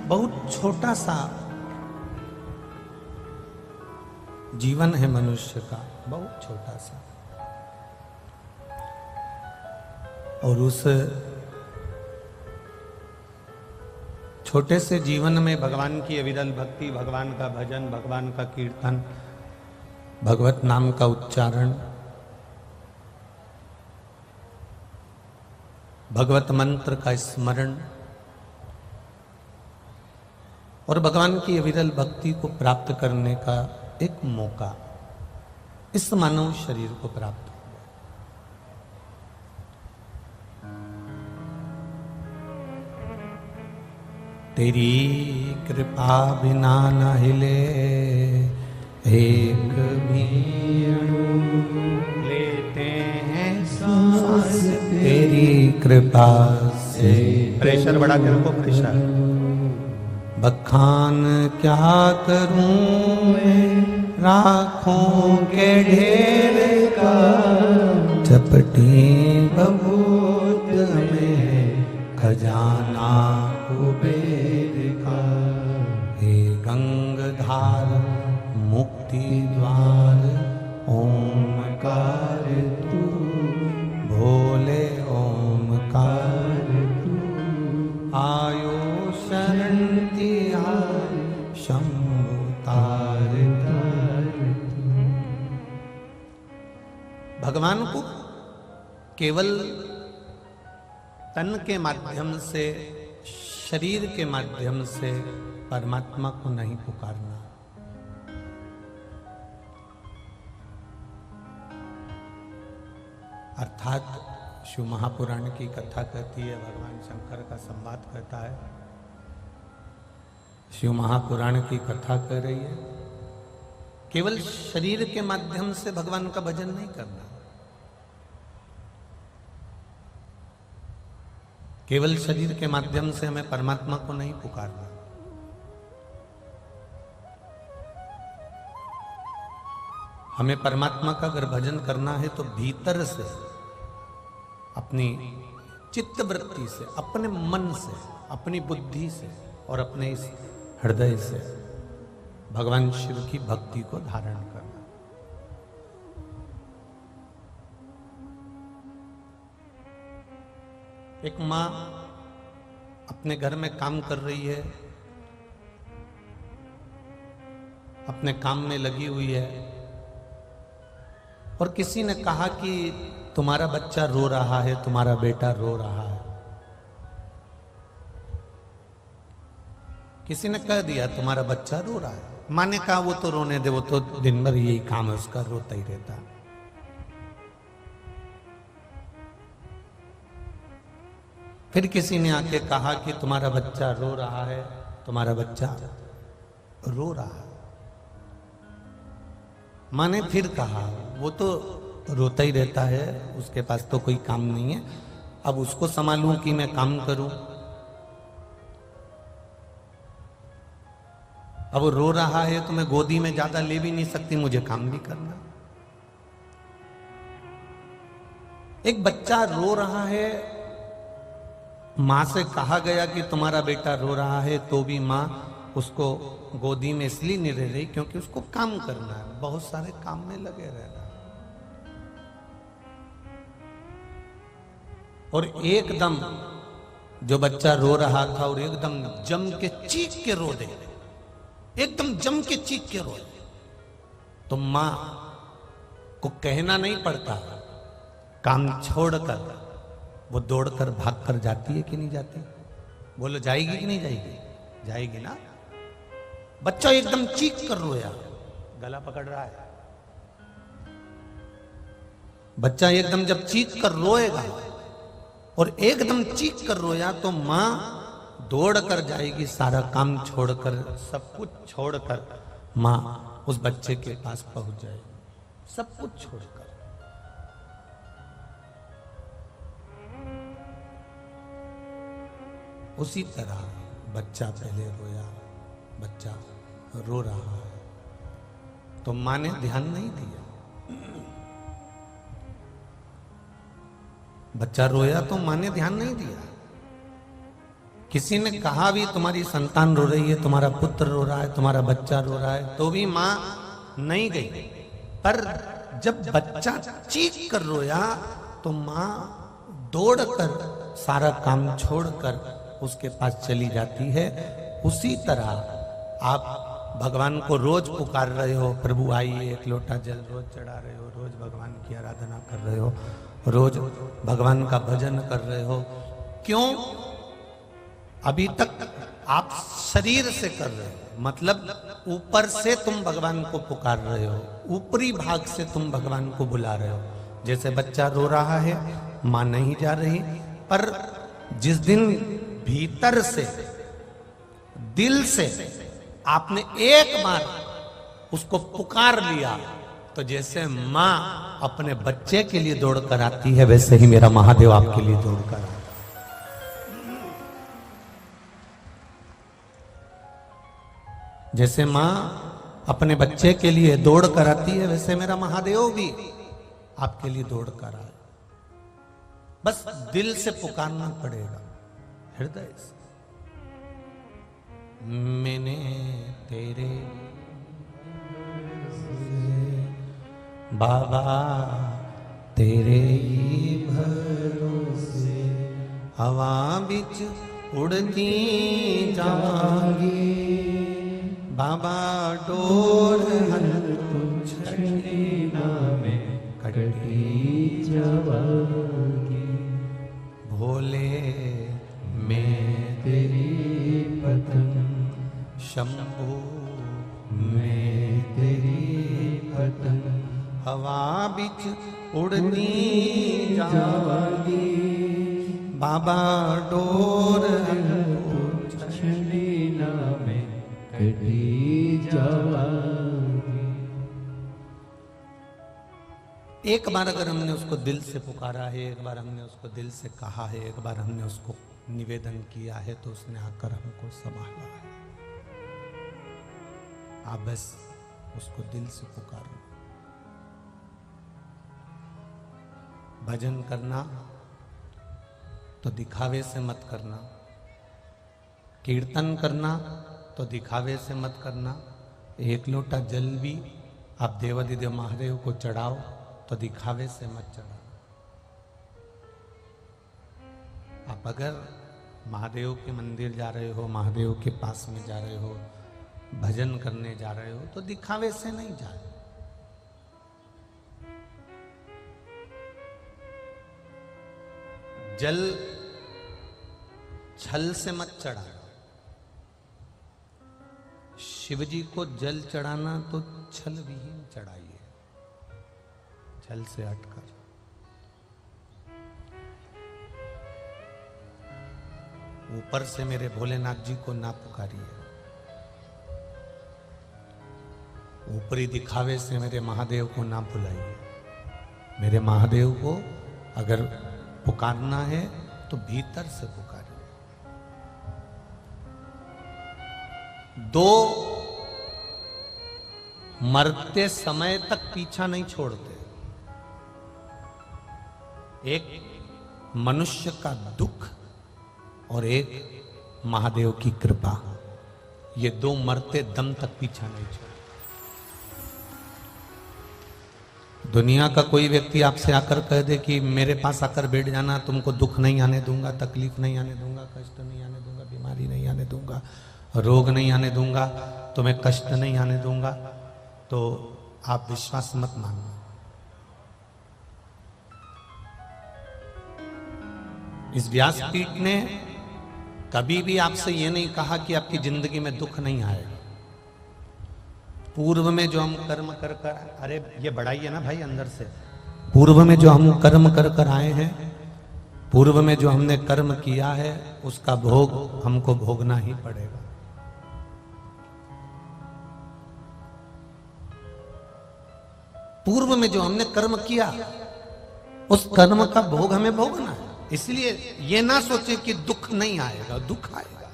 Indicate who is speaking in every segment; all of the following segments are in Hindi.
Speaker 1: बहुत छोटा सा जीवन है मनुष्य का, बहुत छोटा सा। और उस छोटे से जीवन में भगवान की अविरल भक्ति, भगवान का भजन, भगवान का कीर्तन, भगवत नाम का उच्चारण, भगवत मंत्र का स्मरण और भगवान की अविरल भक्ति को प्राप्त करने का एक मौका इस मानव शरीर को प्राप्त हुआ। तेरी कृपा बिना न हिले एक भी लेते हैं सांस तेरी कृपा से। प्रेशर बढ़ा के रखो, प्रेशर। बखान क्या करूं मैं राखों के ढेर का, चपटी बबूत में खजाना कुबेर का। हे गंगधार मुक्ति द्वार ओमकार तू, भोले ओमकार तू। आयो शरण तिहार शंभु तार तार तू। भगवान को केवल तन के माध्यम से, शरीर के माध्यम से परमात्मा को नहीं पुकारना। अर्थात शिव महापुराण की कथा कहती है, भगवान शंकर का संवाद कहता है, शिव महापुराण की कथा कह रही है, केवल शरीर के माध्यम से भगवान का भजन नहीं करना, केवल शरीर के माध्यम से हमें परमात्मा को नहीं पुकारना। हमें परमात्मा का अगर भजन करना है तो भीतर से, अपनी चित्त वृत्ति से, अपने मन से, अपनी बुद्धि से और अपने इस हृदय से भगवान शिव की भक्ति को धारण करना। एक माँ अपने घर में काम कर रही है, अपने काम में लगी हुई है, और किसी ने कहा कि तुम्हारा बच्चा रो रहा है, तुम्हारा बेटा रो रहा है। किसी ने कह दिया तुम्हारा बच्चा रो रहा है। माँ ने कहा वो तो रोने दे, वो तो दिन भर यही काम है उसका, रोता ही रहता। फिर किसी ने आके कहा कि तुम्हारा बच्चा रो रहा है, तुम्हारा बच्चा रो रहा है। माँ ने फिर कहा वो तो रोता ही रहता है, उसके पास तो कोई काम नहीं है, अब उसको संभालूं कि मैं काम करूं। अब वो रो रहा है तो मैं गोदी में ज्यादा ले भी नहीं सकती, मुझे काम भी करना। एक बच्चा रो रहा है, माँ से कहा गया कि तुम्हारा बेटा रो रहा है, तो भी माँ उसको गोदी में इसलिए नहीं रह रही क्योंकि उसको काम करना है, बहुत सारे काम में लगे रहना। और एकदम जो बच्चा रो रहा था और एकदम जम के चीख के रो दे, एकदम जम के चीख के रो दे, तो माँ को कहना नहीं पड़ता, काम छोड़कर वो दौड़कर भागकर जाती है कि नहीं जाती? बोलो जाएगी कि नहीं जाएगी? जाएगी ना। बच्चा एकदम चीख कर रोया, गला पकड़ रहा है। बच्चा एकदम जब चीख कर रोएगा और एकदम चीख कर रोया तो माँ दौड़ कर जाएगी, सारा काम छोड़कर, सब कुछ छोड़कर माँ उस बच्चे के पास पहुंच जाएगी, सब कुछ छोड़कर। उसी तरह बच्चा पहले रोया, बच्चा रो रहा है तो माँ ने ध्यान नहीं दिया। बच्चा रोया तो माँ ने ध्यान नहीं दिया। किसी ने कहा भी तुम्हारी संतान रो रही है, तुम्हारा पुत्र रो रहा है, तुम्हारा बच्चा रो रहा है, तो भी मां नहीं गई। पर जब बच्चा चीख कर रोया तो मां दौड़कर सारा काम छोड़कर उसके पास चली जाती है। उसी तरह आप भगवान को रोज पुकार रहे हो, प्रभु आइए, एक लोटा जल रोज चढ़ा रहे हो, रोज भगवान की आराधना कर रहे हो, रोज भगवान का भजन कर रहे हो। क्यों? अभी तक आप शरीर से कर रहे हो, मतलब ऊपर से तुम भगवान को पुकार रहे हो, ऊपरी भाग से तुम भगवान को बुला रहे हो। जैसे बच्चा रो रहा है, मां नहीं जा रही, पर जिस दिन भीतर से, दिल से आपने एक बार उसको पुकार लिया, तो जैसे मां अपने बच्चे के लिए दौड़ कर आती है, वैसे ही मेरा महादेव आपके लिए दौड़ कर आता है। जैसे मां अपने बच्चे के लिए दौड़ कर आती है, वैसे मेरा महादेव भी आपके लिए दौड़ कर आए। बस दिल से पुकारना पड़ेगा, हृदय से। मैंने तेरे बाबा तेरे ही भरोसे हवा बिच उड़ती जावांगी, बाबा डोर में कटी जावांगी, भोले मैं तेरी पतंग, शंभू मैं तेरी पतंग, हवा बिच उड़ती जावांगी, बाबा डोर में कटी जावांगी। एक बार अगर हमने उसको दिल से पुकारा है, एक बार हमने उसको दिल से कहा है, एक बार हमने उसको निवेदन किया है, तो उसने आकर हमको संभाला है। आप बस उसको दिल से पुकारो। भजन करना तो दिखावे से मत करना, कीर्तन करना तो दिखावे से मत करना। एक लोटा जल भी आप देवाधिदेव महादेव को चढ़ाओ तो दिखावे से मत चढ़ाओ। आप अगर महादेव के मंदिर जा रहे हो, महादेव के पास में जा रहे हो, भजन करने जा रहे हो, तो दिखावे से नहीं जाए। जल छल से मत चढ़ाओ। शिव जी को जल चढ़ाना तो छल विहीन चढ़ाइए, छल से हटकर। ऊपर से मेरे भोलेनाथ जी को ना पुकारिए, ऊपरी दिखावे से मेरे महादेव को ना बुलाइए। मेरे महादेव को अगर पुकारना है तो भीतर से पुकारिए। दो मरते समय तक पीछा नहीं छोड़ते। एक मनुष्य का दुख और एक महादेव की कृपा, ये दो मरते दम तक पीछा नहीं छोड़ते। दुनिया का कोई व्यक्ति आपसे आकर कह दे कि मेरे पास आकर बैठ जाना, तुमको दुख नहीं आने दूंगा, तकलीफ नहीं आने दूंगा, कष्ट नहीं आने दूंगा, बीमारी नहीं आने दूंगा, रोग नहीं आने दूंगा, तुम्हें कष्ट नहीं आने दूंगा, तो आप विश्वास मत मानना। इस व्यासपीठ ने कभी भी आपसे यह नहीं कहा कि आपकी जिंदगी में दुख नहीं आएगा। पूर्व में जो हम कर्म कर कर, अरे ये बढ़ाई है ना भाई अंदर से, पूर्व में जो हम कर्म कर कर आए हैं, पूर्व में जो हमने कर्म किया है, उसका भोग हमको भोगना ही पड़ेगा। पूर्व में जो हमने कर्म किया, उस कर्म का भोग हमें भोगना है। इसलिए ये ना सोचे कि दुख नहीं आएगा, दुख आएगा,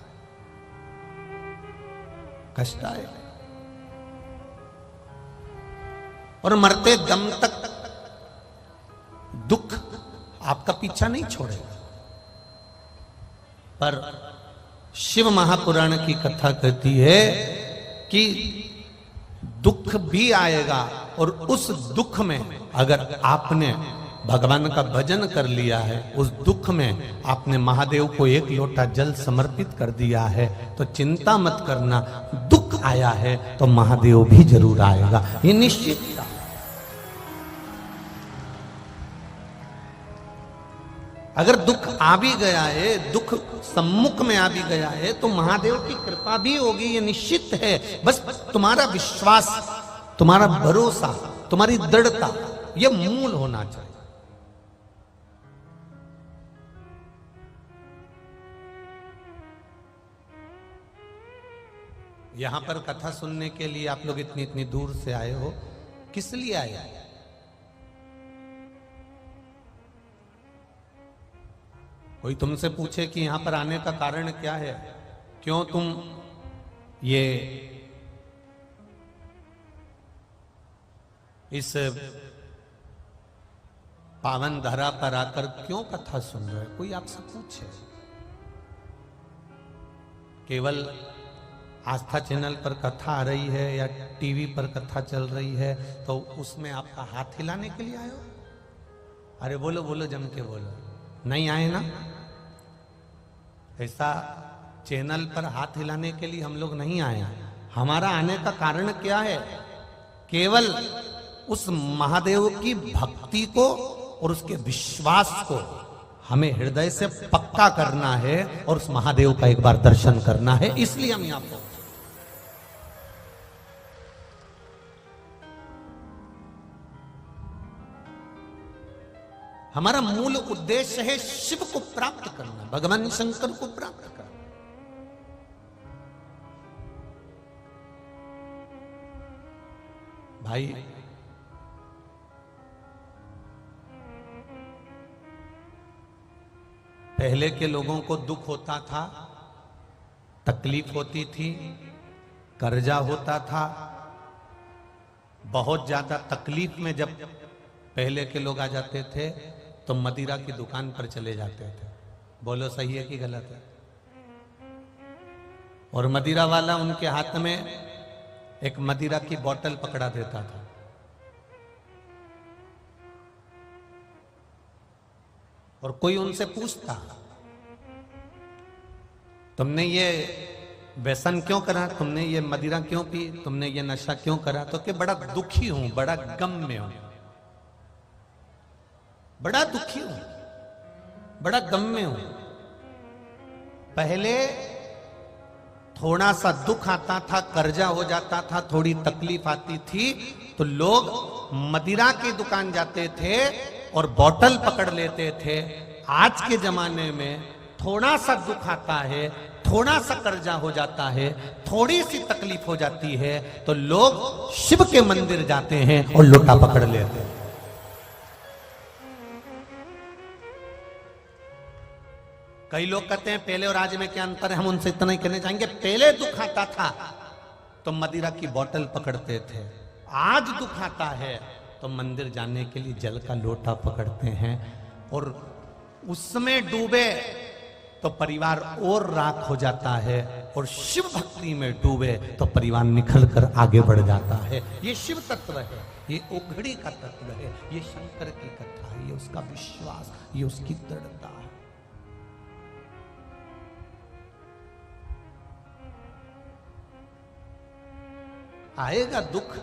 Speaker 1: कष्ट आएगा, और मरते दम तक दुख आपका पीछा नहीं छोड़ेगा। पर शिव महापुराण की कथा कहती है कि दुख भी आएगा और उस दुख में अगर आपने भगवान का भजन कर लिया है, उस दुख में आपने महादेव को एक लोटा जल समर्पित कर दिया है, तो चिंता मत करना, दुख आया है तो महादेव भी जरूर आएगा, ये निश्चित था। अगर दुख आ भी गया है, दुख सम्मुख में आ भी गया है, तो महादेव की कृपा भी होगी, ये निश्चित है। बस तुम्हारा विश्वास, तुम्हारा भरोसा, तुम्हारी दृढ़ता, ये मूल होना चाहिए। यहां पर कथा सुनने के लिए आप लोग इतनी इतनी दूर से आए हो, किस लिए आए? कोई तुमसे पूछे कि यहां पर आने का कारण क्या है, क्यों तुम ये इस पावन धरा पर आकर क्यों कथा सुन रहे हो, कोई आपसे पूछे? केवल आस्था चैनल पर कथा आ रही है या टीवी पर कथा चल रही है तो उसमें आपका हाथ हिलाने के लिए आए हो? अरे बोलो बोलो, जम के बोलो, नहीं आए ना? ऐसा चैनल पर हाथ हिलाने के लिए हम लोग नहीं आए हैं। हमारा आने का कारण क्या है? केवल उस महादेव की भक्ति को और उसके विश्वास को हमें हृदय से पक्का करना है और उस महादेव का एक बार दर्शन करना है, इसलिए हम यहां पर। हमारा मूल उद्देश्य है शिव को प्राप्त करना, भगवान शंकर को प्राप्त करना। भाई पहले के लोगों को दुख होता था, तकलीफ होती थी, कर्जा होता था, बहुत ज्यादा तकलीफ में जब पहले के लोग आ जाते थे तो मदिरा की दुकान पर चले जाते थे। बोलो सही है कि गलत है? और मदिरा वाला उनके हाथ में एक मदिरा की बोतल पकड़ा देता था। और कोई उनसे पूछता, तुमने ये व्यसन क्यों करा, तुमने ये मदिरा क्यों पी, तुमने ये नशा क्यों करा? तो कि बड़ा दुखी हूं, बड़ा गम में हूं, बड़ा दुखी हूं, बड़ा गम में हूं। पहले थोड़ा सा दुख आता था, कर्जा हो जाता था, थोड़ी तकलीफ आती थी तो लोग मदिरा की दुकान जाते थे और बोतल पकड़ लेते थे। आज के जमाने में थोड़ा सा दुख आता है, थोड़ा सा कर्जा हो जाता है, थोड़ी सी तकलीफ हो जाती है तो लोग शिव के मंदिर जाते हैं और लोटा पकड़ लेते हैं। कई लोग कहते हैं पहले और आज में क्या अंतर है, हम उनसे इतना ही कहने चाहेंगे, पहले दुख आता था तो मदिरा की बोतल पकड़ते थे, आज दुख आता है तो मंदिर जाने के लिए जल का लोटा पकड़ते हैं। और उसमें डूबे तो परिवार और राख हो जाता है, और शिव भक्ति में डूबे तो परिवार निखल कर आगे बढ़ जाता है। ये शिव तत्व है, ये उघड़ी का तत्व है, ये शंकर की कथा है, ये उसका विश्वास, ये उसकी दृढ़ता है। आएगा दुख,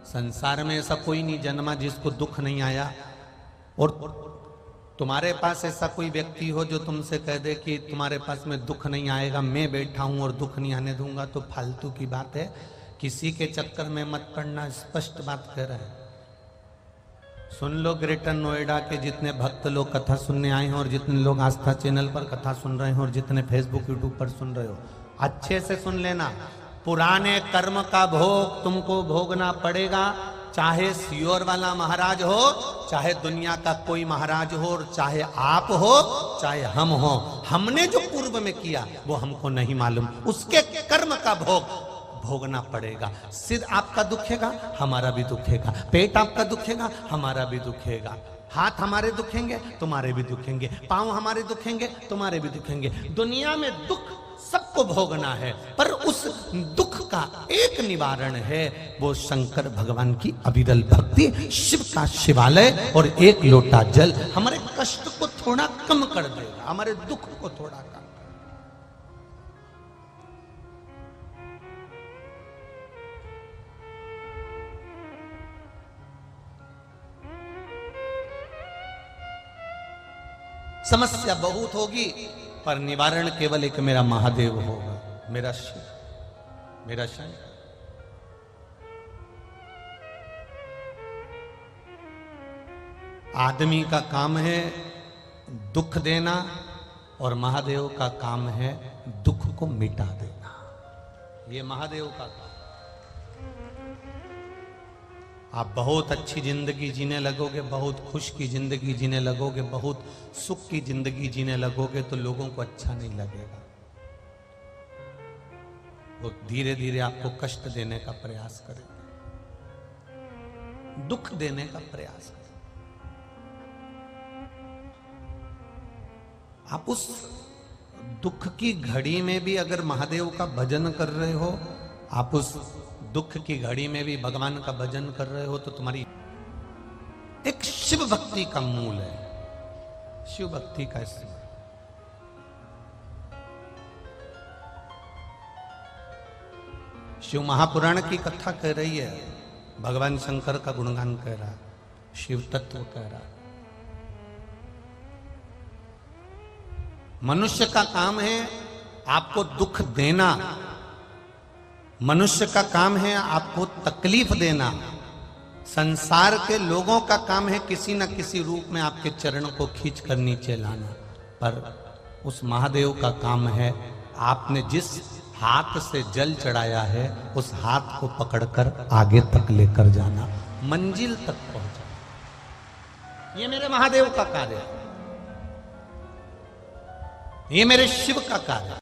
Speaker 1: संसार में ऐसा कोई नहीं जन्मा जिसको दुख नहीं आया। और तुम्हारे पास ऐसा कोई व्यक्ति हो जो तुमसे कह दे कि तुम्हारे पास में दुख नहीं आएगा, मैं बैठा हूं और दुख नहीं आने दूंगा, तो फालतू की बात है। किसी के चक्कर में मत पड़ना, स्पष्ट बात कह रहा है। सुन लो, ग्रेटर नोएडा के जितने भक्त लोग कथा सुनने आए हैं और जितने लोग आस्था चैनल पर कथा सुन रहे हैं और जितने फेसबुक यूट्यूब पर सुन रहे हो, अच्छे से सुन लेना। पुराने कर्म का भोग तुमको भोगना पड़ेगा, चाहे सियोर वाला महाराज हो, चाहे दुनिया का कोई महाराज हो, और चाहे आप हो, चाहे हम हो। हमने जो पूर्व में किया वो हमको नहीं मालूम, उसके कर्म का भोग भोगना पड़ेगा। सिर आपका दुखेगा, हमारा भी दुखेगा। पेट आपका दुखेगा, हमारा भी दुखेगा। हाथ हमारे दुखेंगे, तुम्हारे भी दुखेंगे। पांव हमारे दुखेंगे, तुम्हारे भी दुखेंगे। दुनिया में दुख सबको भोगना है, पर उस दुख का एक निवारण है, वो शंकर भगवान की अविरल भक्ति, शिव का शिवालय और एक लोटा जल हमारे कष्ट को थोड़ा कम कर देगा, हमारे दुख को थोड़ा कम। समस्या बहुत होगी, पर निवारण केवल एक मेरा महादेव होगा, मेरा शिव, मेरा शंकर। आदमी का काम है दुख देना और महादेव का काम है दुख को मिटा देना। ये महादेव का काम। आप बहुत अच्छी जिंदगी जीने लगोगे, बहुत खुश की जिंदगी जीने लगोगे, बहुत सुख की जिंदगी जीने लगोगे, तो लोगों को अच्छा नहीं लगेगा। वो धीरे धीरे आपको कष्ट देने का प्रयास करेंगे, दुख देने का प्रयास करेंगे। आप उस दुख की घड़ी में भी अगर महादेव का भजन कर रहे हो, आप उस दुख की घड़ी में भी भगवान का भजन कर रहे हो, तो तुम्हारी एक शिव भक्ति का मूल है, शिव भक्ति का इसमें। शिव महापुराण की कथा कह रही है, भगवान शंकर का गुणगान कह रहा, शिव तत्व कह रहा। मनुष्य का काम है आपको दुख देना, मनुष्य का काम है आपको तकलीफ देना, संसार के लोगों का काम है किसी न किसी रूप में आपके चरण को खींच कर नीचे लाना, पर उस महादेव का काम है आपने जिस हाथ से जल चढ़ाया है उस हाथ को पकड़कर आगे तक लेकर जाना, मंजिल तक पहुंचाना। ये मेरे महादेव का कार्य है, ये मेरे शिव का कार्य है।